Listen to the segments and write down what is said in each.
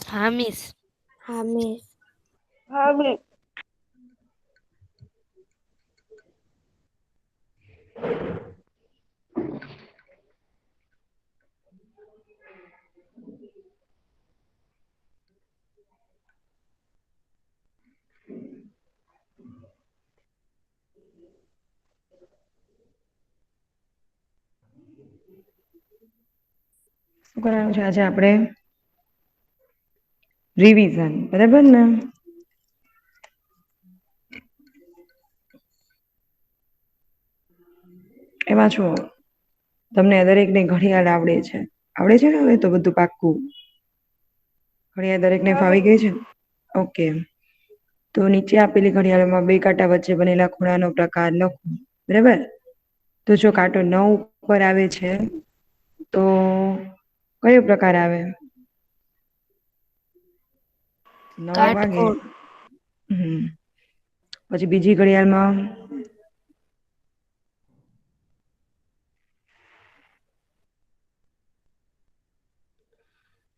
હામિસ. હામિદ. હામિદ. શું કરવાનું છે આજે આપડે? રિવિઝન બરાબર ને? એમાં છો તમને દરેક ને ઘડિયાળ આવડે છે. આવડે છે ને હવે તો બધું પાક્કું. ઘડિયાળ દરેક ને હા ફાવી બેન ગઈ છે ઓકે. તો નીચે આપેલી ઘડિયાળોમાં બે કાંટા વચ્ચે બનેલા ખૂણાનો પ્રકાર લખો બરાબર. તો જો કાંટો 9 ઉપર આવે છે તો કયો પ્રકાર આવે? 9 વાગે કાટકોણ. પછી બીજી ઘડિયાળમાં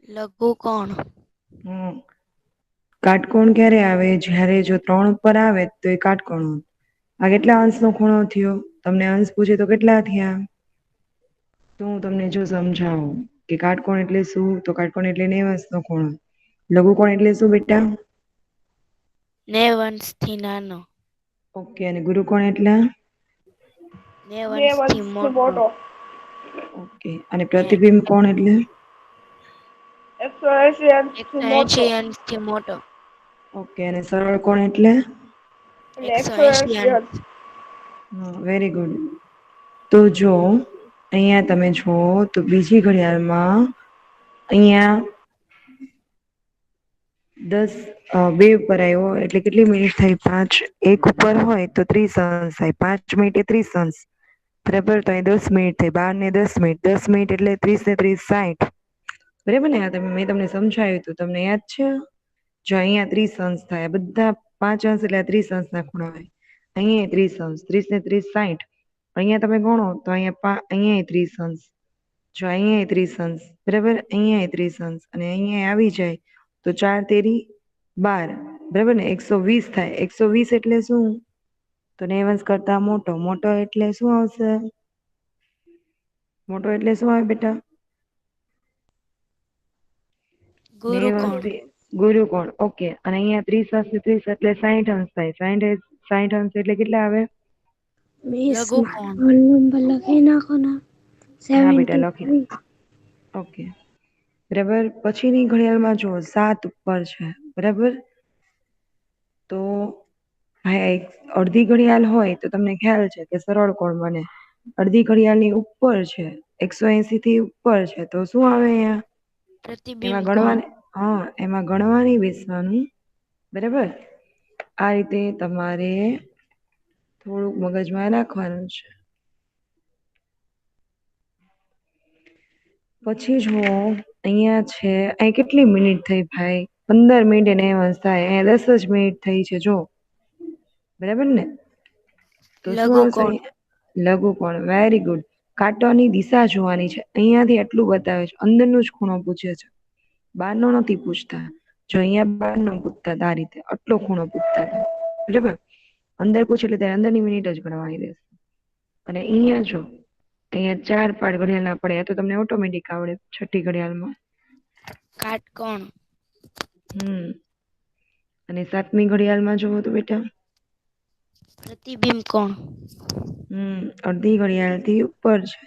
લઘુકોણ. હમ કાટકોણ ક્યારે આવે જયારે જો 3 ઉપર આવે તો એ કાટકોણ. આ કેટલા અંશ નો ખૂણો થયો તમને અંશ પૂછે તો કેટલા થયા? તો હું તમને જો સમજાવું કે કાટકોણ એટલે શું તો કાટકોણ એટલે 90 અંશનો ખૂણો. લઘુકોણ એટલે શું બેટા? 90 અંશથી નાનો. ઓકે અને ગુરુકોણ એટલે? 90 બે અંશથી વર્ષથી મોટો. ઓકે અને ને પ્રતિબિંબ કોણ એટલે? 180 અંશથી મોટો. 180 અંશથી મોટો. ઓકે અને સરળ કોણ એટલે? એટલે 180 180 અંશ. અંશ. હા વેરી ગુડ. તો જો અહિયાં તમે છો તો બીજી ઘડિયાળમાં અહિયાં 10 2 ઉપર આવ્યો એટલે કેટલી મિનિટ થઈ 5 1 ઉપર હોય તો 30 અંશ થાય 5 મિનિટે 30 અંશ. બરાબર તો 10 મિનિટ થઈ 12 ને 10 મિનિટ 10 મિનિટ એટલે 30 ને 30 60. બરાબર ને મેં તમને સમજાવ્યું તું તમને યાદ છે? જો અહિયાં 30 અંશ થાય બધા 5 અંશ એટલે 30 અંશ ના ખૂણા હોય. અહિયાં 30 અંશ 30 ને 30 60. અહિયાં તમે ગણો તો અહિયાં 30 અંશ. જો અહિયાં 30 અંશ બરાબર અહિયાં 30 અંશ અને અહિયાં આવી જાય તો 4 તેરી 12 બરાબર ને 120 થાય 120 એટલે શું? તો 90 અંશ કરતા મોટો મોટો એટલે શું આવશે? મોટો એટલે શું આવે બેટા? 90 ગુરુકોણ. અંશથી ગુરુકોણ ઓકે અને અહિયાં 30 અંશ 30 એટલે 60 અંશ થાય 60 અંશ એટલે કેટલા આવે? મિસ મારા લઘુકોણ. રોલ નંબર લખી નાખો ને. હા બેટા લખી 73. ઓકે. બરાબર પછીની ઘડિયાળમાં જુઓ 7 ઉપર છે બરાબર. તો હા અડધી ઘડિયાળ હોય તો તમને ખ્યાલ છે કે સરળ કોણ બને. અડધી ઘડિયાળની ઉપર છે 180 થી ઉપર છે તો શું આવે અહિયાં? પ્રતિબિંબ એમાં કોણ. ગણવાની હા એમાં ગણવાની બેસવાનું બરાબર. આ રીતે તમારે થોડુંક મગજમાં રાખવાનું છે. પછી જુઓ અહિયાં છે અહી કેટલી મિનિટ થઈ ભાઈ 15 મિનિટે 90 અંશ થાય અહીંયા 10 જ મિનિટ થઈ છે જો. બરાબર ને તો શું આવશે લઘુકોણ. અહીંયા? લઘુકોણ વેરી ગુડ. કાંટાની દિશા જોવાની છે અહિયાંથી એટલું બતાવે છે અંદરનો જ ખૂણો પૂછે છે. બાર નો નથી પૂછતા જો અહિયાં 12 નો પૂછતા આ રીતે આટલો ખૂણો પૂછતા હતા. બરાબર અંદર પૂછે એટલે ત્યારે અંદરની મિનિટ જ ગણવાની રહેશે. અને અહિયાં જો અહિયાં 4 પાડ ઘડિયાળ ના પડે તો તમને ઓટોમેટિક આવડે છઠ્ઠી ઘડિયાળમાં. કાટકોણ. અને 7મી ઘડિયાળમાં જોવો તો બેટા પ્રતિબિંબ કોણ. અડધી ઘડિયાળથી ઉપર છે.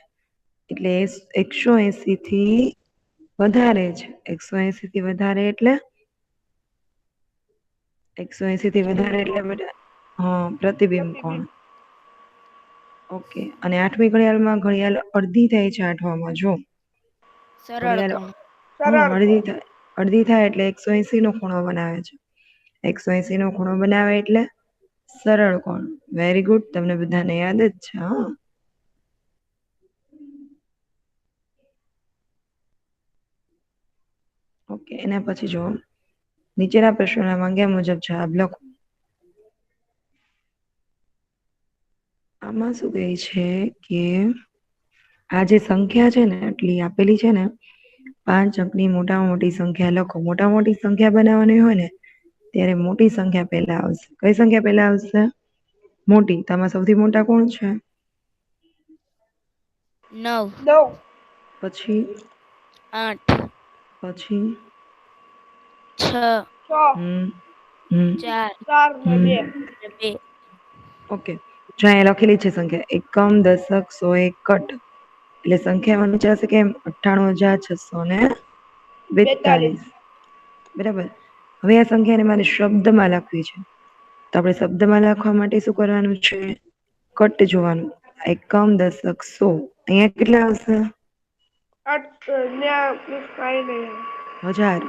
એટલે 180 થી વધારે છે 180 થી વધારે એટલે 180 થી પ્રતિબિંબ વધારે એટલે કોણ. બેટા હા પ્રતિબિંબ કોણ. પ્રતિબિંબ. ઓકે અને 8મી ઘડિયાળમાં ઘડિયાળ અડધી થાય છે આઠવામાં જો. સરળ ઘડિયાળ કોણ. સરળ કોણ. અડધી થાય એટલે 180 નો ખૂણો બનાવે છે. 180 નો ખૂણો બનાવે એટલે સરળ કોણ વેરી ગુડ તમને બધાને યાદ જ છે હા. ઓકે એના પછી જો નીચેના પ્રશ્નોના માંગ્યા મુજબ જવાબ લખો. આમાં શું કહે છે કે આ જે સંખ્યા છે ને આટલી આપેલી છે ને 5 અંકની મોટામાં મોટી સંખ્યા લખો. મોટામાં મોટી સંખ્યા બનાવવાની હોય ને ત્યારે મોટી સંખ્યા પહેલા આવશે. કઈ સંખ્યા પહેલા આવશે? મોટી. તમારા સૌથી મોટા કોણ છે? 9 9 પછી 8 પછી 6 6 4 4 ને 2 અને 2. ઓકે. જો અહીંયા લખેલી છે સંખ્યા એકમ, દશક, સો, એક, કટ. એટલે સંખ્યામાં વંચાશે કેમ? 98,642. બરાબર. હવે આ સંખ્યાને મારે શબ્દમાં લખવી છે. તો આપણે શબ્દમાં લખવા માટે શું કરવાનું છે? કટ જોવાનું. એકમ, દશક, સો. અહીંયા કેટલા આવશે? 8 ને કાંઈ નહીં. 1000.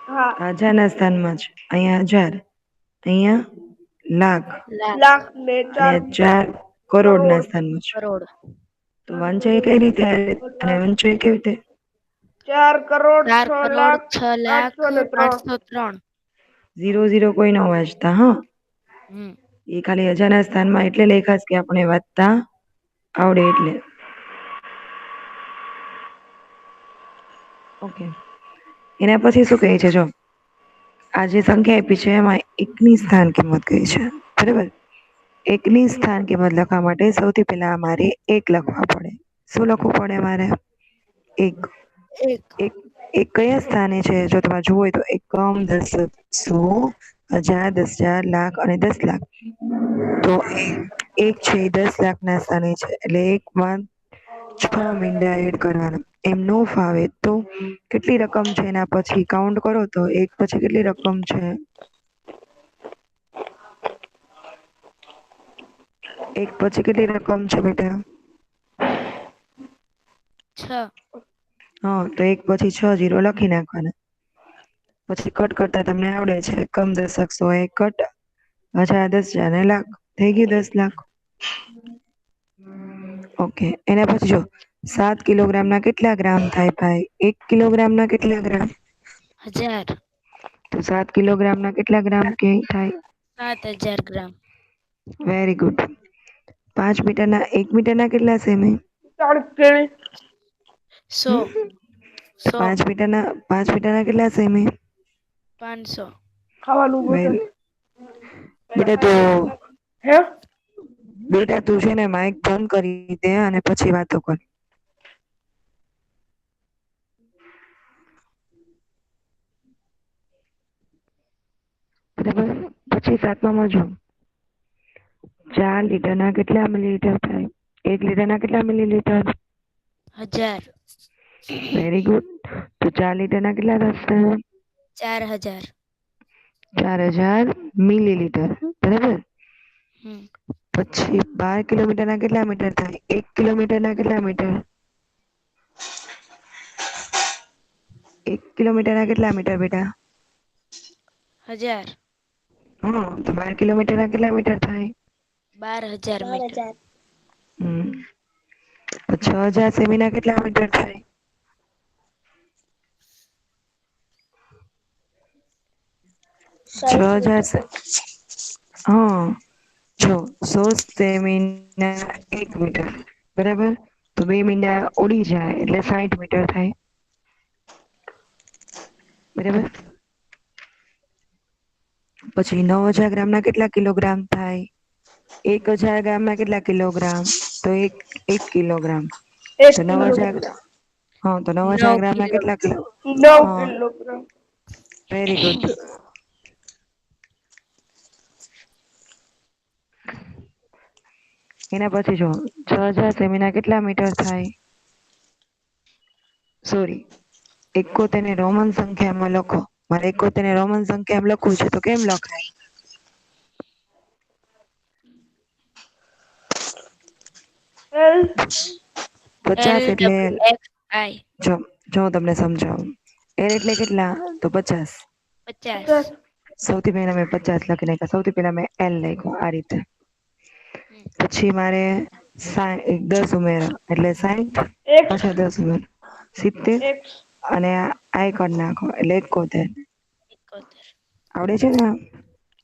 હા. હજારના સ્થાનમાં છે. અહીંયા 1000. અહીંયા લાખ. લાખ ને અને 4 4 કરોડના સ્થાનમાં છે. કરોડ. તો વંચાય કઈ રીતે અને વંચાય કેવી રીતે? 4 કરોડ 4 6 કરોડ લાખ 6 લાખ 803. 803. 00 કોઈ ન વાંચતા. હા, હમ. એ ખાલી હજારના સ્થાનમાં એટલે લખાશ કે આપણે વાંચતા આવડે એટલે. ઓકે. એના પછી શું કહે છે? જો આ જે સંખ્યા આપી છે એમાં એકની સ્થાન કિંમત કહી છે. બરાબર. એકની સ્થાન કિંમત લખવા માટે સૌથી પહેલા અમારે 1 લખવા પડે. શું લખવું પડે મારે? 1. 1 એક કયા સ્થાને છે? જો તમે જુઓ તો એકમ, દશક, સો, હજાર, 10,000, લાખ અને 10 લાખ. તો 1 છે 10 લાખના સ્થાને છે. એટલે 1માં 6 મીંડા એડ કરવાના. એમ નો ફાવે તો કેટલી રકમ છે એના પછી કાઉન્ટ કરો તો 1 પછી કેટલી રકમ છે? 1 પછી કેટલી રકમ છે બેટા? 6. હા, તો 1 પછી 6 0 લખી નાખવાના. પછી કટ કરતા તમને આવડે છે. એકમ, દશક, સો, એક કટ. 1000, 10,000 ને લાખ. થઈ ગયું 10 લાખ. ઓકે. એના પછી જો 7 કિલોગ્રામના કેટલા ગ્રામ થાય ભાઈ? 1 કિલોગ્રામના કેટલા ગ્રામ? 1000. તો 7 કિલોગ્રામના કેટલા ગ્રામ કે થાય? 7000 ગ્રામ. Very good. 5 મીટરના 1 મીટરના કેટલા સેમી? 40 કેવી 100. તો 100. 5 મીટરના કેટલા સેમી? 500. ખાવાનું ગોતે બેટા તો હે બેટા તું છે ને માઇક બંધ કરી દે અને પછી વાતો કર. બરાબર. પછી 7મામાં જો 4 લીટરના કેટલા મિલીલીટર થાય? 1 લીટરના કેટલા મિલીલીટર? 1000. Very good. તો 4 લીટરના કેટલા થશે? 4000. 4000 મિલીલીટર. બરાબર. હમ. પછી 12 કિલોમીટરના કેટલા મીટર થાય? 1 કિલોમીટરના કેટલા મીટર? 1 કિલોમીટરના કેટલા મીટર બેટા? 1000. હા, તો 12 કિલોમીટરના કેટલા મીટર થાય? 12000 મીટર. તો 6000 સેમીના કેટલા મીટર થાય? 6000. હા, જો 100 સેમીના 1 મીટર. બરાબર. તો 2 મીંડા ઉડી જાય એટલે 60 મીટર થાય. બરાબર. પછી 9000 ગ્રામના કેટલા કિલોગ્રામ થાય? 1000 ગ્રામના કેટલા કિલોગ્રામ? તો 1 કિલોગ્રામ. 1 તો 9000. કિલોગ્રામ હા, તો 9000 9 ગ્રામના કિલો. કેટલા કિલો? 9 હા, કિલોગ્રામ વેરી ગુડ. એના પછી જો 6000 સેમીના કેટલા મીટર થાય? સોરી, 71 ને રોમન સંખ્યામાં લખો. મારે 71 ને રોમન સંખ્યામાં લખવું છે તો કેમ લખાય? L 50 એટલે LXI. જો તમને સમજાવું. L એટલે કેટલા? તો 50. 50. સૌથી પહેલા મેં 50 લખી નાખ્યા. સૌથી પહેલા મેં L લખ્યો આ રીતે. હમ. પછી મારે 10 ઉમેરા એટલે 60. X પાછા 10 ઉમેરા 70. X અને આઈ કરી નાખો એટલે 71. 71. આવડે છે ને?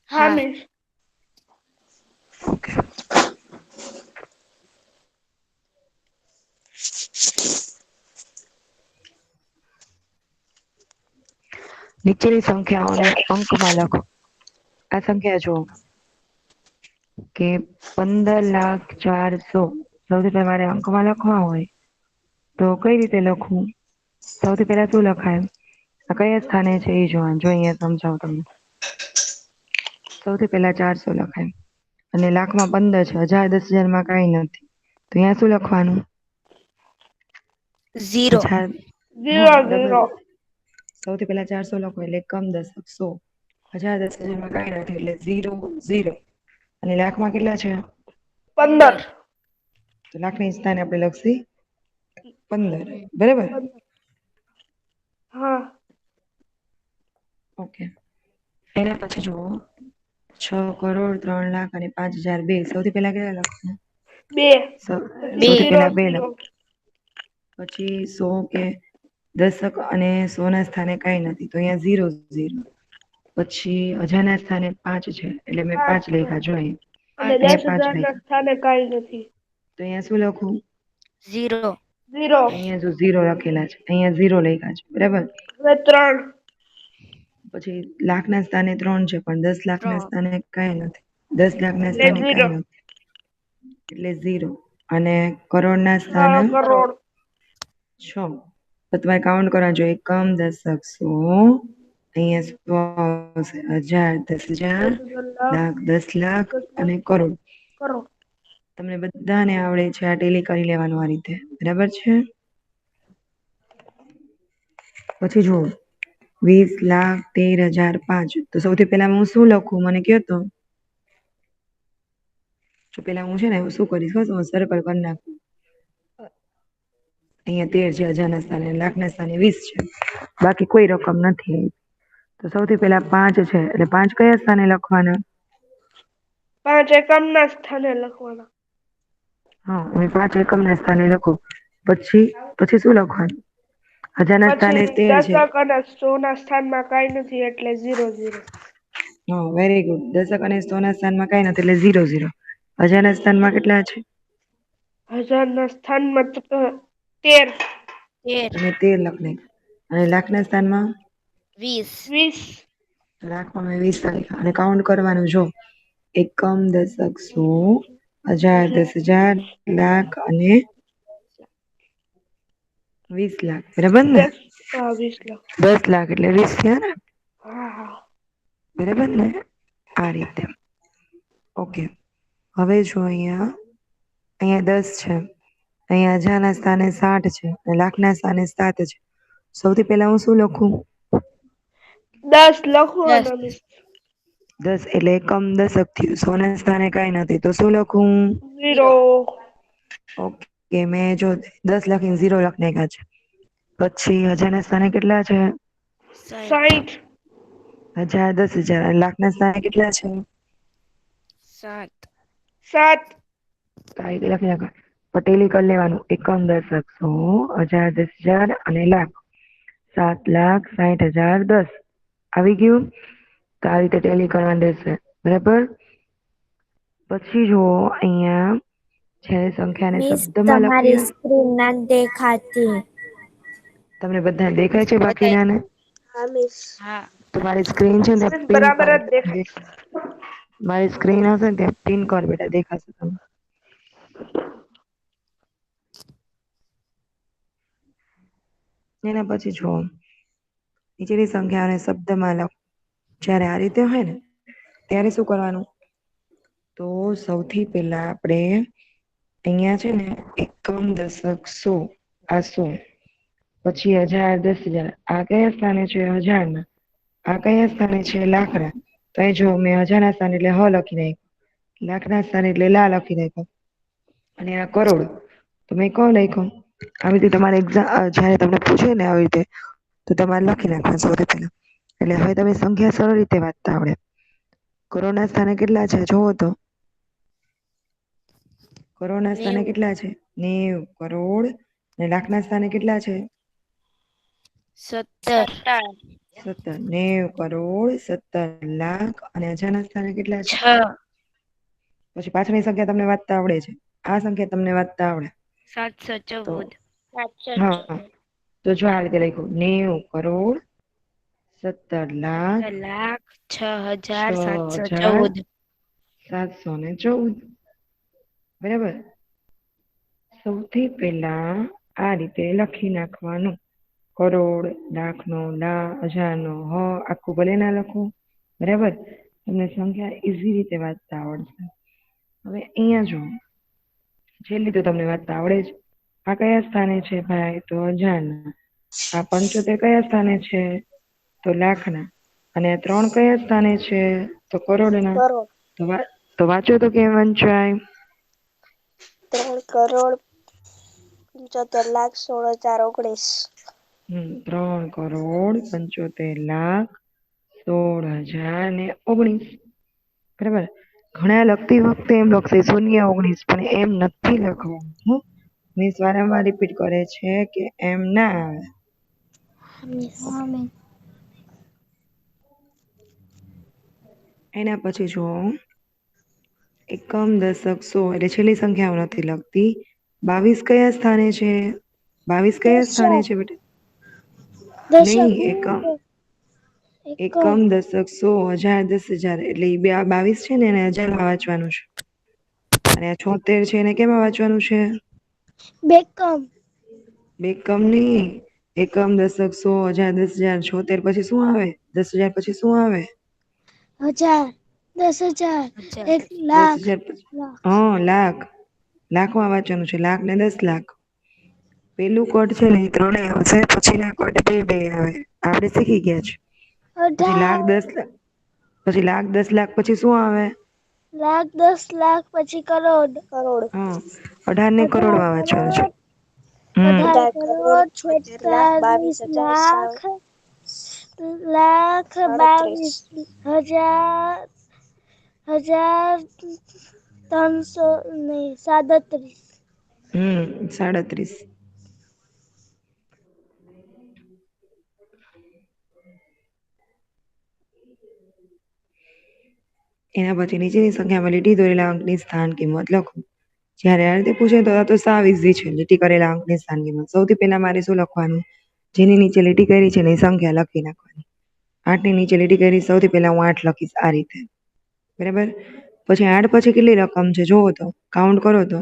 હા હા. Miss okay. નીચેની સંખ્યાઓને અંકમાં લખો. આ સંખ્યા જો કે 15,04,100 સૌથી પહેલા મારે અંકમાં લખવા હોય તો કઈ રીતે લખવું? સૌથી પહેલા શું લખાય? આ કયા સ્થાને છે એ જોવાનું. જો અહીંયા સમજાવું તમને. સૌથી પહેલા 400 લખાય અને લાખમાં 15 છે, 1000 10,000 માં કઈ નથી, તો અહીંયા શું લખવાનું? 0 0 0 સૌથી પહેલા 400 લખો એટલે એકમ દશક 100, 1000 10,000 માં કઈ નથી એટલે 0 0 અને લાખમાં કેટલા છે? 15 તો લાખની સ્થાને આપણે લખશી 15. બરાબર? હા ઓકે. એના પછી જુઓ 6 કરોડ 3 લાખ અને 5,002 સૌથી પહેલા કેટલા લખશું? 2 સૌથી પહેલા 2 0 લખ. પછી 100 કે દશક અને 100 ના સ્થાને કઈ નથી તો અહીંયા 0 0. પછી અજાના સ્થાને 5 છે એટલે મેં 5 લખ્યા. જો અને અહીંયા 5 10,000 ના લખ્યા સ્થાને કઈ નથી. તો અહીંયા શું લખું? 0 0 અહીંયા જો 0 લખેલા છે, અહીંયા 0 લખ્યા છે. બરાબર? હવે 3 પછી લાખના સ્થાને 3 છે પણ 10 લાખના 3 સ્થાને કઈ નથી. 10 લાખના સ્થાને કઈ એટલે નથી એટલે 0 અને કરોડના 6 સ્થાને કરોડ 6. તો તમારે કાઉન્ટ કરવા જોઈએ. એકમ દશક 100, અહીંયા 100 આવશે, 10,000 10,000 લાખ 10 લાખ અને કરોડ. કરોડ તમને બધાને આવડે છે આ ટેલી કરી લેવાનું આ રીતે. બરાબર છે? પછી જુઓ 20,13,005 તો સૌથી પહેલા હું શું લખું મને કહો તો? જો પેલા હું છે ને શું કરીશ ખબર? હું સર્કલ કરી નાખું. અહીંયા 13 છે, હજારના સ્થાને, લાખના સ્થાને 20 છે, બાકી કોઈ રકમ નથી. તો સૌથી પહેલા 5 છે એટલે 5 કયા સ્થાને લખવાના? 5 એકમના સ્થાને લખવાના. હા, હું 5 એકમના સ્થાને લખું. પછી શું લખવાનું? હજારના સ્થાને પછી 13 છે. દશક અને 100 ના સ્થાનમાં કઈ નથી એટલે 0 0. હા, વેરી ગુડ. દશક અને 100 ના સ્થાનમાં કઈ નથી એટલે 0 0. હજારના સ્થાનમાં કેટલા છે? 1000 ના સ્થાનમાં 13 તમે 13 લખ નાખ્યા. અને લાખના સ્થાનમાં 20 20 લાખમાં મેં 20 લખ્યા અને કાઉન્ટ કરવાનું. જો એકમ દશક 100 1000 10,000 લાખ અને 20 લાખ. બરાબર ને? 20 લાખ. 10 લાખ એટલે 20 થયા ને? હા હા બરાબર ને? આ રીતે. ઓકે. હવે જો અહીંયા 10 છે, અહીંયા હજારના સ્થાને 60 છે અને લાખના સ્થાને 7 છે. સૌથી પહેલા હું શું લખું? 10 લખવાનું. 10 એટલે એકમ દશક થયું. 100 ના સ્થાને કઈ નથી તો શું લખું? 0 ઓકે. મેં જો 10 લખીને 0 લખ નાખ્યા છે. પછી હજારના સ્થાને કેટલા છે? 60 1000 10,000 અને લાખના સ્થાને કેટલા છે? 7 7 આ રીતે લખી નાખો. પટેલી કરી લેવાનું. એકમ દશક 100 1000 10,000 અને લાખ 7,60,000 10. આવી ગયું? તો આ રીતે ટેલી કરવાનું રહેશે. બરાબર? પછી જો અહીંયા છે સંખ્યાને શબ્દમાં તમારી લખીએ. સ્ક્રીન ના દેખાતી. તમને બધાને દેખાય છે બાકીનાને? હા મિસ. હા તમારી સ્ક્રીન છે ને પિન બરાબર કરો. જ દેખાય. મારી સ્ક્રીન હશે ને ત્યાં પિન કર બેટા, દેખાશે તમને. એના પછી જો નીચેની સંખ્યાને શબ્દમાં લખો. જ્યારે આ રીતે હોય ને ત્યારે શું કરવાનું? તો સૌથી પહેલા આપણે અહીંયા છે ને એકમ દશક 100 આ 100. પછી 1000 10,000 આ કયા સ્થાને છે? હજારના. આ કયા સ્થાને છે? લાખના. તો એ જો મેં હજારના સ્થાને એટલે હ લખી નાખ્યું, લાખના સ્થાને એટલે લા લખી નાખ્યો અને આ કરોડ તો મેં ક લખ્યો. આવી રીતે તમારે એક્ઝામ જ્યારે તમને પૂછે ને આવી રીતે તો તમારે લખી નાખવાનું સૌથી પહેલા. એટલે હવે તમે સંખ્યા સરળ રીતે વાંચતા આવડે. કરોડના સ્થાને કેટલા છે જોવો તો? કરોડના સ્થાને 90 કેટલા છે? 90 કરોડ. અને લાખના સ્થાને કેટલા છે? 17 90 કરોડ 17 લાખ અને હજારના સ્થાને કેટલા છે? 6 પછી પાછળની સંખ્યા તમને વાંચતા આવડે છે. આ સંખ્યા તમને વાંચતા આવડે. 714 હા, તો જો આ રીતે લખ્યું 90 કરોડ 17,06,714. 6,714. બરાબર. સૌથી પહેલા આ રીતે લખી નાખવાનું. કરોડ, લાખનો લા, હજારનો હ, આખું ભલે ના લખું. બરાબર. તમને સંખ્યા ઈઝી રીતે વાંચતા આવડશે. હવે અહીંયા જો છેલ્લી તો તમને વાંચતા આવડે જ. આ કયા સ્થાને છે ભાઈ? તો હજારના. આ 75 કયા સ્થાને છે? તો લાખના. અને આ 3 કયા સ્થાને છે? તો કરોડના. તો વાંચો તો કેમ વંચાય? 3,75,16,19. 3,75,16,19. બરાબર. ઘણા લખતી વખતે એમ લખશે 0,19 પણ એમ નથી લખવું. મિસ વારંવાર રિપીટ કરે છે કે એમ ના આવે. એના પછી જો એકમ, દશક, સો એટલે છેલ્લી સંખ્યાઓ નથી લખતી. 22 કયા સ્થાને છે? 22 કયા સ્થાને છે બેટા? નહીં, એકમ, દશક, સો, હજાર, 10,000 એટલે 22 છે ને એને હજારમાં વાંચવાનું છે. અને આ 76 છે એને કેમાં વાંચવાનું છે? બેકમ નહીં. એકમ, દશક, સો, હજાર, 10,000, 76 પછી શું આવે? 10,000 પછી શું આવે? 10,000, 10,000. 10,000 પછી લાખ. લાખમાં વાંચવાનું છે. લાખ ને 10 લાખ. પેલું કોડ છે ને 3 આવશે, પછીના કોડ 2 આવે. આપણે શીખી ગયા છે. પછી લાખ 10 લાખ, પછી લાખ 10 લાખ પછી શું આવે? લાખ 10 લાખ પછી કરોડ. 18 ને કરોડમાં વાંચવાનું છે. 18 કરોડ 46 લાખ લાખ 22,000 300 નહીં 37. 37. એના પછી નીચેની સંખ્યામાં લીટી દોરેલા અંકની સ્થાન કિંમત લખો. જ્યારે આ રીતે પૂછે તો સાવ ઈઝી છે. લીટી કરેલા અંકની સ્થાન કિંમત. સૌથી પહેલા મારે શું લખવાનું? જેની નીચે લીટી કરી છે એની સંખ્યા લખી નાખવાની. 8 ની નીચે લીટી કરી, સૌથી પહેલા હું 8 લખીશ આ રીતે. બરાબર. પછી 8 પછી કેટલી રકમ છે જોવો તો, કાઉન્ટ કરો તો.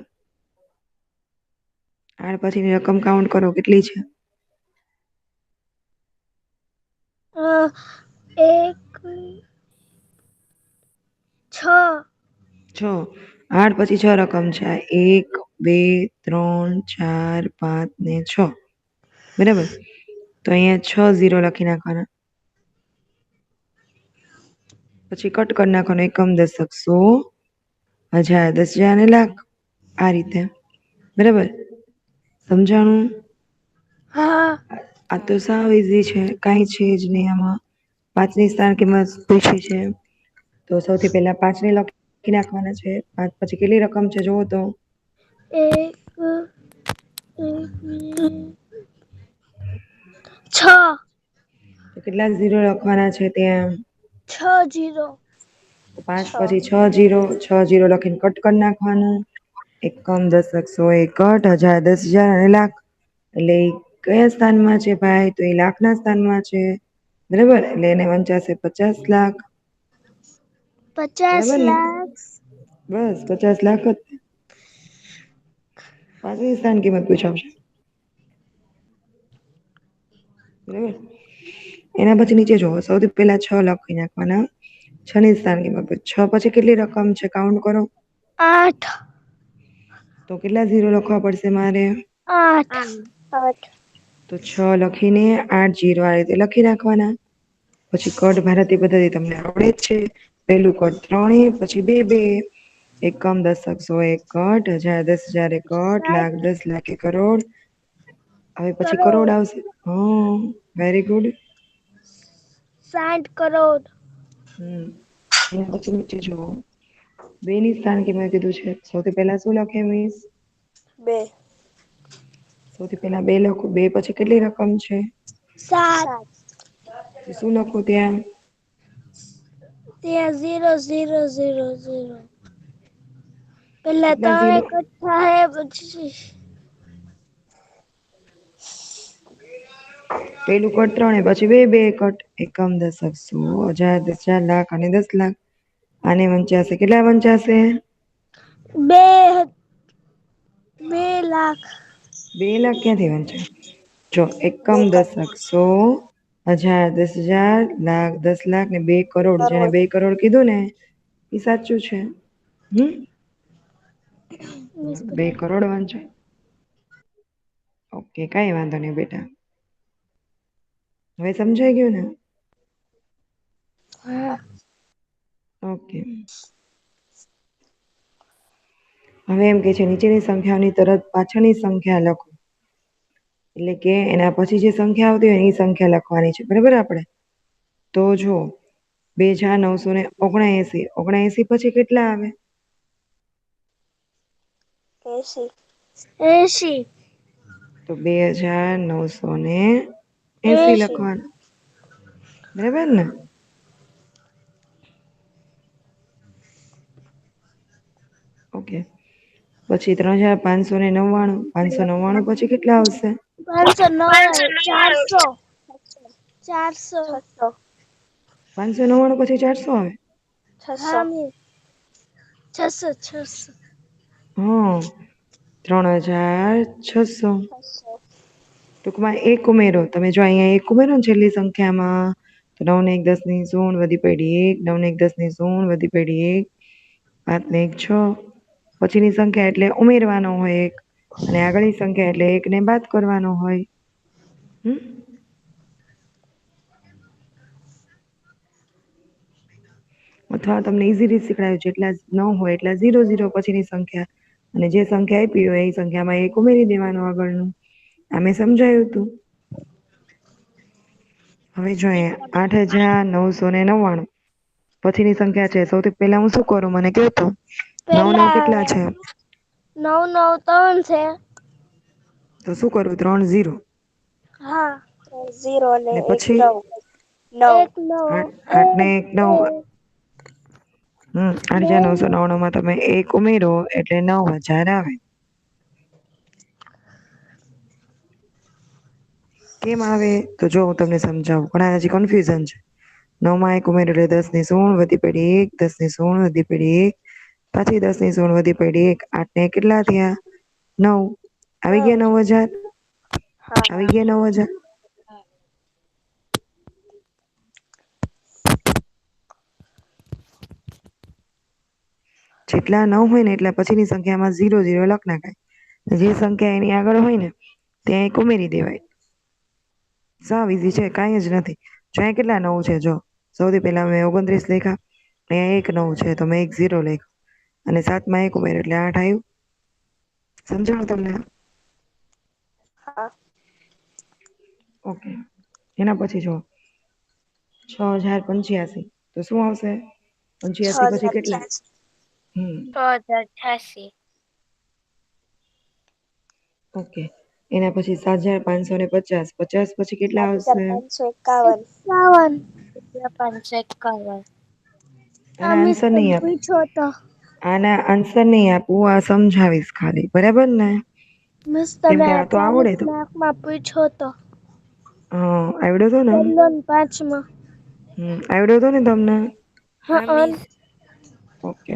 8 પછીની રકમ કાઉન્ટ કરો કેટલી છે? 6. 8 પછી 6 રકમ છે. 1, 2, 3, 4, 5 ને 6. બરાબર. તો અહીંયા 6 0 લખી નાખવાના. પછી કટ કરી નાખવાનો. એકમ, દશક, સો, હજાર, 10,000 ને લાખ. આ રીતે. બરાબર. સમજાણું? આ તો સાવ ઈઝી છે. કાંઈ છે જ નહીં આમાં. 5 ની સ્થાન કિંમત પૂછી છે તો સૌથી પહેલા 5 ને લખી નાખવાના છે. 5 પછી કેટલી રકમ છે જોવો તો. 6. તો કેટલા 0 લખવાના છે ત્યાં? 6 0. 5 પછી 6 0, 6 0 લખીને કટ કરી નાખવાનું. એકમ, દશક, સો, એકટ, હજાર, 10,000 અને લાખ. એટલે કયા સ્થાનમાં છે ભાઈ? તો એ લાખના સ્થાનમાં છે. બરાબર. એટલે એને વંચાશે 50 લાખ. 50 બરાબર ને? લાખ. બસ 50 લાખ જ. 5ની સ્થાન કિંમત પૂછાવશે. બરાબર. એના પછી નીચે જુઓ. સૌથી પહેલા 6 લખી નાખવાના. 6 ની સ્થાન કિંમત. 6 પછી કેટલી રકમ છે કાઉન્ટ કરો. 8. તો કેટલા 0 લખવા પડશે મારે? 8. તો 6 લખીને 8 0 આ રીતે લખી નાખવાના. પછી કટ ભારતીય પદ્ધતિ તમને આવડે જ છે. પહેલું કટ 3, પછી 2 2. એકમ, દશક, સો, એકટ, હજાર, 10,000 એકટ, લાખ 10 લાખ એક કરોડ. હવે પછી કરોડ આવશે. Very good. 60 કરોડ. એના પછી નીચે જુઓ. 2 ની સ્થાન કિંમત કીધું છે. સૌથી પહેલા શું લખે મિસ? 2. સૌથી પહેલા 2 લખો. 2 પછી કેટલી રકમ છે? 7. શું લખું ત્યાં? ત્યાં 0 0 0 0. પહેલા કેટલા 3 0? એકઠા હે પછી પેલું કટ 3 પછી બે કટ એકમ દશક 100 1000 10,000 લાખ અને 10 લાખ આને વંચાશે કેટલા વંચાશે 2 લાખ 2 લાખ ક્યાંથી વંચાય જો એકમ 2 કરોડ દશક 100 1000 10,000 લાખ 10 લાખ ને 2 કરોડ જેને 2 કરોડ કીધું ને એ સાચું છે 2 કરોડ વંચાય ઓકે કઈ વાંધો નહીં બેટા હવે સમજાઈ ગયું ને હા ઓકે હવે એમ કે છે નીચેની સંખ્યાઓની તરત પાછળની સંખ્યા લખો એટલે કે એના પછી જે સંખ્યા આવતી હોય એ સંખ્યા લખવાની છે બરાબર આપણે તો જો 2979 79 પછી કેટલા આવે 80 80 તો 2980 લખવાનું બરાબર ને ઓકે પછી 3599 599 પછી કેટલા આવશે 509 400 600 599 પછી 400 આવે 600 600 હા 3600 600 ટૂંકમાં એક ઉમેરો તમે જો અહીંયા એક ઉમેરો ને છેલ્લી સંખ્યામાં તો 9 ને 1 10 ની 0 વધી પડી 1 9 ને 1 10 ની 0 વધી પડી 1 5 ને 1 6 પછીની સંખ્યા એટલે ઉમેરવાનો હોય એક અને આગળની સંખ્યા એટલે એકને બાદ કરવાનો હોય અથવા તમને ઈઝી રીત શીખડાયું જેટલા ન હોય એટલા 00 પછીની સંખ્યા અને જે સંખ્યા આપી હોય એ સંખ્યામાં એક ઉમેરી દેવાનું આગળનું આમે સમજાયું હતું હવે જોઈએ 8999 પછીની સંખ્યા છે સૌથી પહેલા હું શું કરું મને કહો તો 9 કેટલા છે 9 છે તો શું કરું 3 0 હા 0 અને ને 1 પછી 9 8 ને 1 9 8999 માં તમે એક ઉમેરો એટલે 9000 આવે કેમ આવે તો જો હું તમને સમજાવું ઘણા હજી કન્ફ્યુઝન છે 9 માં એક ઉમેરો એટલે 10 ની 0 વધી પડી 1 10 ની 0 વધી પડી 1 પાછી 10 ની 0 વધી પડી 1 8 ને કેટલા થયા 9 આવી ગયા 9000 હા આવી ગયા 9000 જેટલા 9 હોય ને એટલા પછીની સંખ્યામાં 00 લખ નાખાય જે સંખ્યા એની આગળ હોય ને ત્યાં એક ઉમેરી દેવાય સાવ ઈઝી છે કાંઈ જ નથી જો અહીંયા કેટલા 9 છે જો સૌથી પહેલા મેં 29 લખ્યા અહીંયા એક 9 છે તો મેં એક 0 લખ્યો અને 7 માં એક ઉમેર્યો એટલે 8 આવ્યું સમજાણું તમને હા ઓકે એના પછી જો 6085 તો શું આવશે 85 પછી કેટલા 6086 ઓકે એના પછી 7550 50 પછી કેટલા આવશે 7551 551 આના આન્સર નહીં આપે આના આન્સર નહીં આપું આ સમજાવીશ ખાલી બરાબર ને મિસ કેમ તમે કે આ તો આવડે 40 તો માર્કમાં પૂછો તો હા આવડ્યો તો ને પહેલો ને પાંચમાં આવડ્યો તો ને તમને હા મિસ ઓકે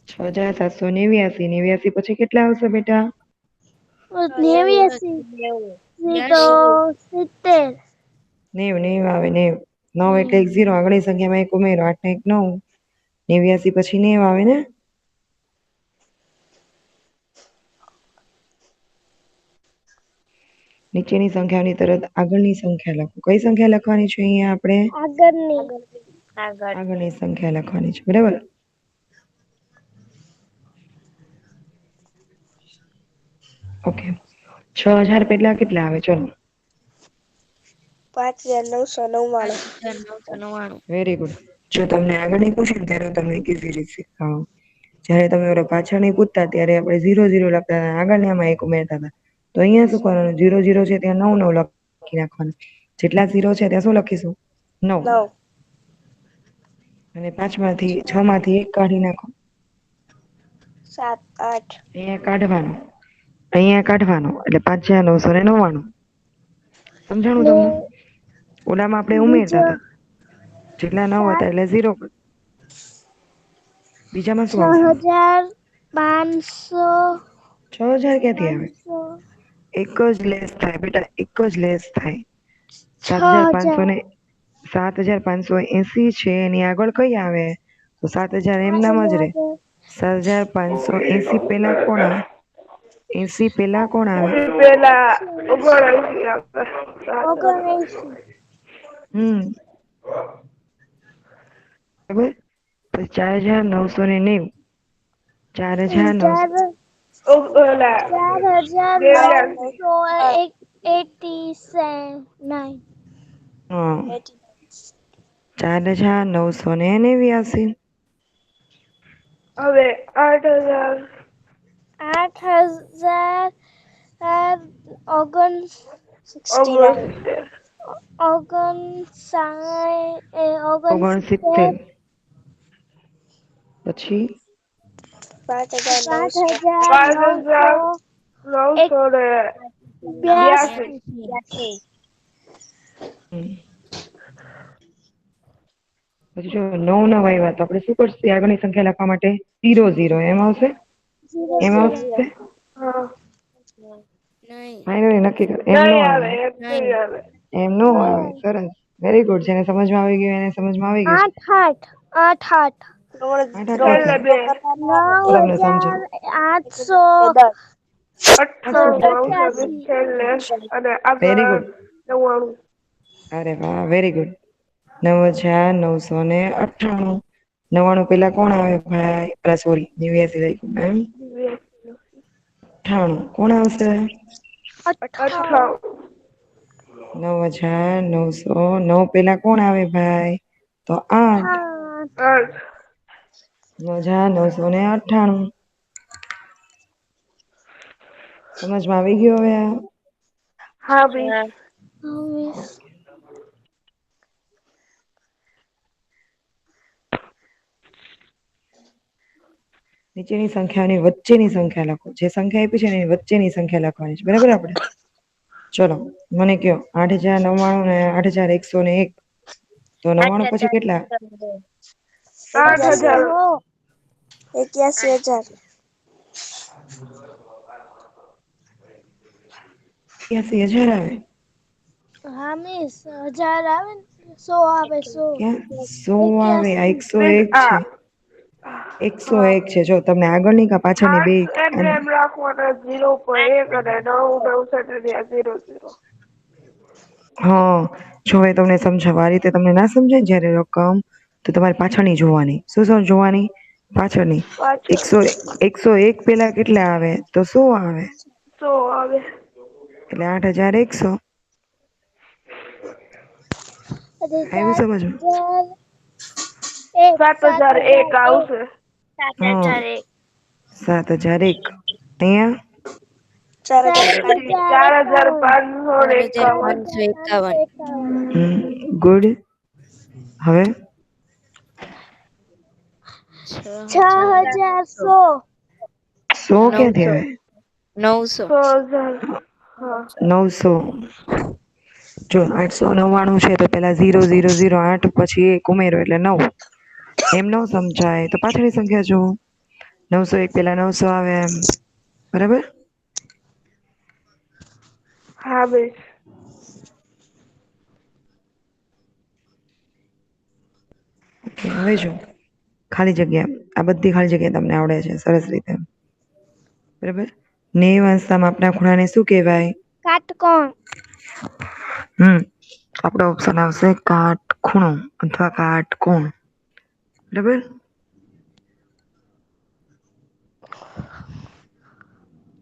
6789 89 પછી કેટલા આવશે બેટા 89 તો 70 90 આવે 90 9 એટલે એક 0 આગળની સંખ્યામાં એક ઉમેરો 8 ને 1 9 89 પછી 90 આવે ને નીચેની સંખ્યાની તરત આગળની સંખ્યા લખો કઈ સંખ્યા લખવાની છે અહીંયા આપણે આગળની સંખ્યા લખવાની છે બરાબર ઓકે 6000 પહેલા કેટલા આવે ચલો 5999 વેરી ગુડ જો તમને આગળની પૂછે ને ત્યારે તમને ઈઝી રીત શીખવાડું જ્યારે તમે ઓલા પાછળની પૂછતા ત્યારે આપણે 00 લખતા હતા આગળનામાં એક ઉમેરતા હતા તો અહીંયા શું કરવાનું 00 છે ત્યાં 99 લખી નાખવાનું જેટલા 0 છે ત્યાં શું લખીશું 9 અને 5 માંથી 6 માંથી 1 કાઢી નાખો 7 8 અહીંયા કાઢવાનો એટલે 5999 સમજાણું ને તમને? ઓલામાં આપણે ઉમેરતા બીજો હતા, જેટલા ન હતા એટલે 0. બીજામાં શું આવશે? 6500. 6000 ક્યાંથી આવે? 500. એક જ લેસ થાય બેટા, એક જ લેસ થાય. 6000. 7580 છે, એની આગળ કઈ આવે? તો 7000 એમ નામ જ રે. 7580 પેલા કોણ આવે? 80 પેલા કોણ આવે? પેલા 79 આપે. 79. હમ બરાબર. પછી 4990. 4900. 89. 4989. હા, 4989. હવે 8000. 8000 ઓગણ 69. 69. પછી 5900. 5982. પછી જો 9 આવ્યા તો આપણે શું કરશું? આગળની સંખ્યા લખવા માટે 00 એમ આવશે. એમ 00. આવશે. હા. ફાઇનલી નક્કી કર. એમ નો નહીં આવે, આવે. એમ નહીં આવે. એમ નો આવે. સરસ, વેરી ગુડ. જેને સમજમાં આવી ગયું એને સમજમાં આવી ગયું છે. 88. આઠ છેલ્લે ક્યાંથી? બે. તો તમને સમજો. 98 આવશે છેલ્લે. અને આગળ વેરી ગુડ. 99. અરે વાહ, વેરી ગુડ. 9998. 99 પેલા કોણ આવે ભાઈ? સોરી, 89 એમ. 98 કોણ આવશે? 98. 9909 પેલા કોણ આવે ભાઈ? તો 8. 8. 9998. સમજમાં આવી ગયું હવે? હા બી. નીચેની સંખ્યાઓની વચ્ચેની સંખ્યા લખો. જે સંખ્યા આપી છે ને એની વચ્ચેની સંખ્યા લખવાની છે. બરાબર આપણે? ચલો મને કયો. 8099 ને 8101. તો 99 પછી કેટલા? 8000. 81000. 81000 આવે. હા મિસ, 1000 આવે ને 100 આવે 100. ક્યાં 100 આવે? આ 81. 101 છે. 101 છે. જો તમને આગળની કા પાછળની બે? એટલે એમ રાખવાના 0.1 અને 9 હા, જો હવે તમને સમજાવવા. આ રીતે તમને ના સમજાય જ્યારે રકમ, તો તમારે પાછળની જોવાની. શું જોવાની? પાછળની. પાછળ 101 પેલા કેટલા આવે? તો 100 આવે. 100 આવે. એટલે 8100. આવ્યું સમજમાં? 7001 આવશે. 7001. અહીંયા 4551. 4551. ગુડ. હવે 6100. 100 ક્યાંથી આવે? 6000. હા. 900. જો 899 છે તો પેલા 0008 પછી 1 ઉમેરો એટલે 9. એમ ન સમજાય તો પાછળની સંખ્યા જુઓ. 901 પેલા 900 આવે એમ. બરાબર? હા બેન. ઓકે, હવે જો ખાલી જગ્યા. આ બધી ખાલી જગ્યા તમને આવડે છે સરસ રીતે. બરાબર? 90 અંશના માપના ખૂણાને શું કહેવાય? કાટકોણ. આપણો ઓપ્શન આવશે કાટખૂણો અથવા કાટકોણ. બરાબર?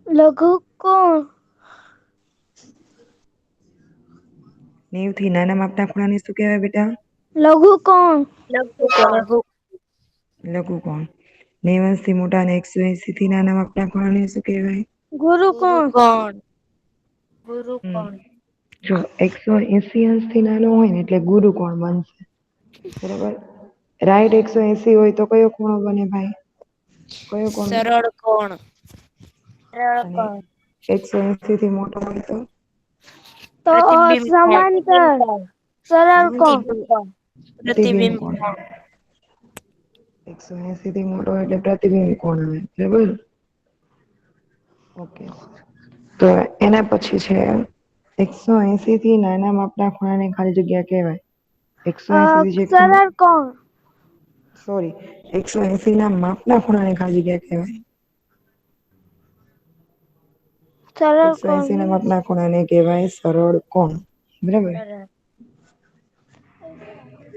લઘુકોણ. 90 થી નાના માપના ખૂણાને શું કહેવાય બેટા? લઘુકોણ. લઘુકોણ. 90 અંશથી મોટા અને 180 થી નાના માપના ખૂણાને શું કહેવાય? ગુરુકોણ. જો 180 અંશથી નાનો હોય ને એટલે ગુરુકોણ બનશે. બરાબર? રાઈટ 180 હોય તો કયો ખૂણો બને ભાઈ? કયો કોણ? સરળ કોણ. અને 180 થી મોટો હોય તો તો પ્રતિબિંબ સમાંતર સરળ કોણ? પ્રતિબિંબ કોણ 180 થી મોટો એટલે પ્રતિબિંબ કોણ આવે બરાબર. ઓકે તો એના પછી છે 180 થી નાના માપના ખૂણાને ખાલી જગ્યા કહેવાય. 180 થી જે ખૂણો સરળ કોણ? સોરી 180 ના માપના ખૂણાને ખાલી જગ્યા કહેવાય. સરળ કોણ 180 ના માપના ખૂણાને કહેવાય સરળ કોણ બરાબર.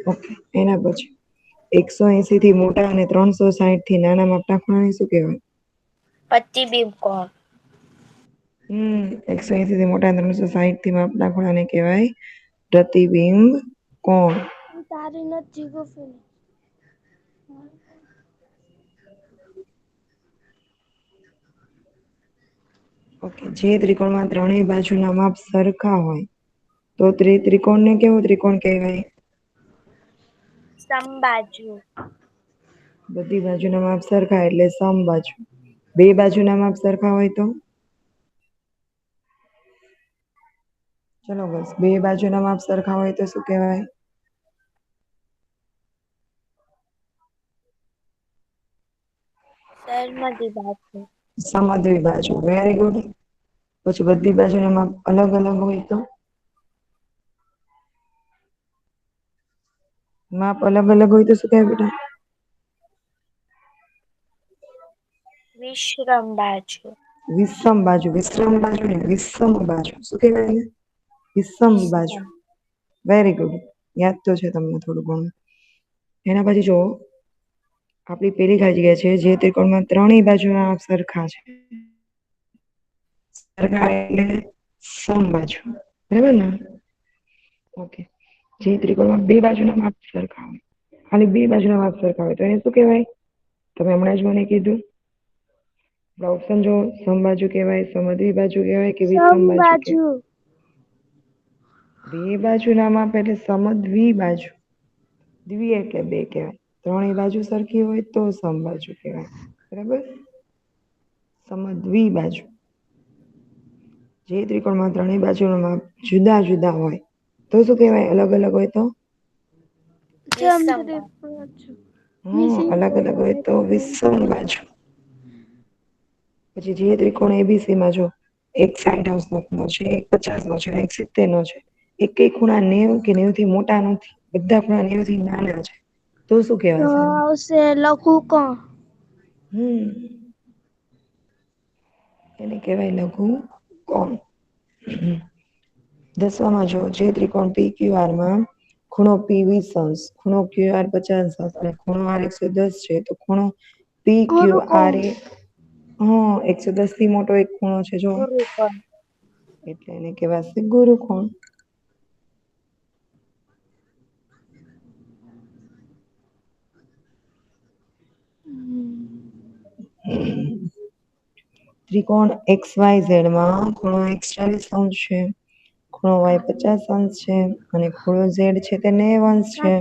ઓકે એના પછી 180 થી મોટા અને 360 થી નાના માપના ખૂણાને શું કહેવાય? પ્રતિબિંબ કોણ 180 થી મોટા 360 થી માપના ખૂણાને કહેવાય પ્રતિબિંબ કોણ. તારી નથી ગોફી. ઓકે જે ત્રિકોણમાં ત્રણેય બાજુના માપ સરખા હોય તો ત્રિકોણને કેવો ત્રિકોણ કહેવાય? સમબાજુ બધી બાજુના માપ સરખા એટલે સમબાજુ. બે બાજુના માપ સરખા હોય તો? ચલો બસ બે બાજુના માપ સરખા હોય તો શું કહેવાય? સમદ્વિબાજુ સમદ્વિબાજુ વેરી ગુડ. પછી બધી બાજુના માપ અલગ અલગ હોય તો? માપ અલગ અલગ હોય તો શું કહેવાય બેટા? વિશ્રમબાજુ વિષમ બાજુ વિશ્રમ બાજુ ને વિષમ બાજુ શું કહેવાય એને? વિષમ બાજુ. વેરી ગુડ યાદ તો છે તમને થોડું ઘણું. એના પછી જો આપણી પેલી જગ્યા છે જે ત્રિકોણમાં ત્રણેય બાજુના માપ સરખા છે. સરખા એટલે સમબાજુ બરાબર ને. ઓકે જે ત્રિકોણમાં બે બાજુના માપ સરખા હોય ખાલી બે બાજુના માપ સરખા હોય તો એને શું કહેવાય? તમે હમણાં જ મને કીધું. ઓપ્શન જો સમબાજુ કહેવાય સમદ્વિબાજુ કહેવાય કે વિષમ બાજુ કહેવાય? સમબાજુ બે બાજુના માપ એટલે સમદ્વિબાજુ. દ્વિ એટલે બે કહેવાય. ત્રણેય બાજુ સરખી હોય તો સમબાજુ કહેવાય બરાબર. સમદ્વિબાજુ જે ત્રિકોણમાં ત્રણેય બાજુના માપ જુદા જુદા હોય તો શું કહેવાય? અલગ અલગ હોય તો? સમદ્વિબાજુ અલગ અલગ હોય તો વિષમ બાજુ. પછી જે ત્રિકોણ એબીસી માં જો એક 60° નો ખૂણો છે, એક 50 નો છે, એક 70 નો છે. એકેય ખૂણા 90 કે 90 થી મોટા નથી. બધા ખૂણા 90 થી નાના છે. તો શું તો કહેવાશે એને? આવશે લઘુ કોણ. હમ એને કહેવાય લઘુ કોણ. દસવામાં જો જે ત્રિકોણ PQR માં ખૂણો P 20° ખૂણો QR 50° અને ખૂણો R 110 છે તો ખૂણો ગુરુ PQR કોણ એ 110 થી મોટો એક ખૂણો છે જો ગુરુ કોણ એટલે એને કહેવાશે ગુરુ કોણ. ત્રિકોણ XYZ માં ખૂણો X 40° છે. ખૂણો Y 50° છે અને ખૂણો Z છે તે 90° છે.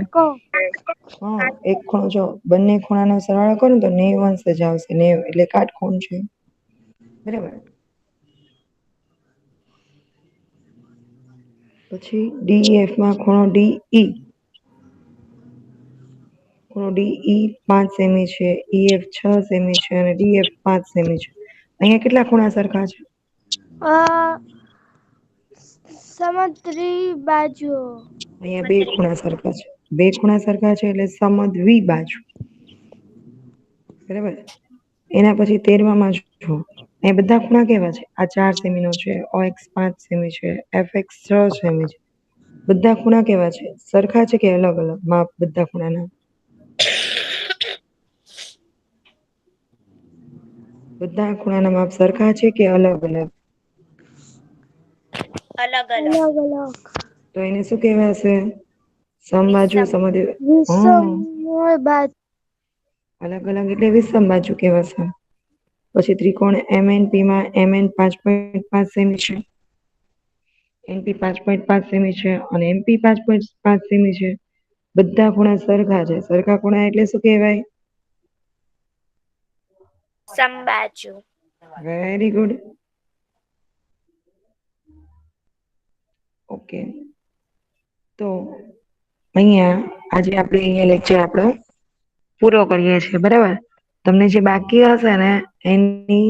કાટકો એક ખૂણો જો બંને ખૂણાનો સરવાળો કરો તો 90° જ આવશે 90 એટલે કાટકોણ છે બરાબર. પછી DEF માં ખૂણો DE ખૂણો DE 5 સેમી છે, EF 6 સેમી છે અને DF 5 સેમી છે. અહીંયા કેટલા ખૂણા સરખા છે? સમદ્વિબાજુ અહીંયા બે ખૂણા સરખા છે. બે ખૂણા સરખા છે એટલે સમદ્વિબાજુ બરાબર. એના પછી 13માં જો એ બધા ખૂણા કેવા છે? આ 4 સેમી નો છે, OX 5 સેમી છે, FX 6 સેમી છે. બધા ખૂણા કેવા છે? સરખા છે કે અલગ અલગ માપ બધા ખૂણાના? બધા ખૂણાના માપ સરખા છે કે અલગ અલગ? અલગ અલગ અલગ અલગ તો એને શું કહેવાશે? સમબાજુ વિષમ સમદ્વિ વિષમબાજુ અલગ અલગ એટલે વિષમ બાજુ કહેવાશે. પછી ત્રિકોણ MNP માં MN 5.5 સેમી છે, NP 5.5 સેમી છે અને MP 5.5 સેમી છે. બધા ખૂણા સરખા છે. સરખા ખૂણા એટલે શું કહેવાય? સમબાજુ વેરી ગુડ. ઓકે, તો અહીંયા આજે આપણે અહીંયા લેક્ચર આપણો પૂરો કરીએ છીએ, બરાબર. તમને જે બાકી હશે ને એની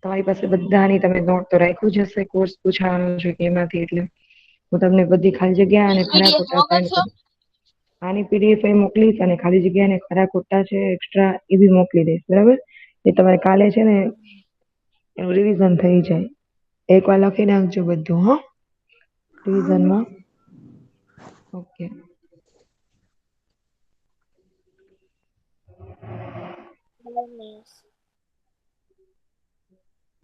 તમારી પાસે બધાની તમે નોટ તો રાખ્યું જ હશે, કોર્સ પૂછાવાનો છે કે એમાંથી, એટલે હું તમને બધી ખાલી જગ્યા અને ખરા ખોટા સેન્ડ કરું. આની પીડીએફ એ મોકલીશ અને ખાલી જગ્યા ને ખરા ખોટા છે એક્સ્ટ્રા એ બી મોકલી દઈશ, બરાબર. એ તમારે કાલે છે ને એનું રિવિઝન થઈ જાય. એકવાર લખી નાખજો બધું, હો, રિવિઝનમાં. ઓકે. Yes.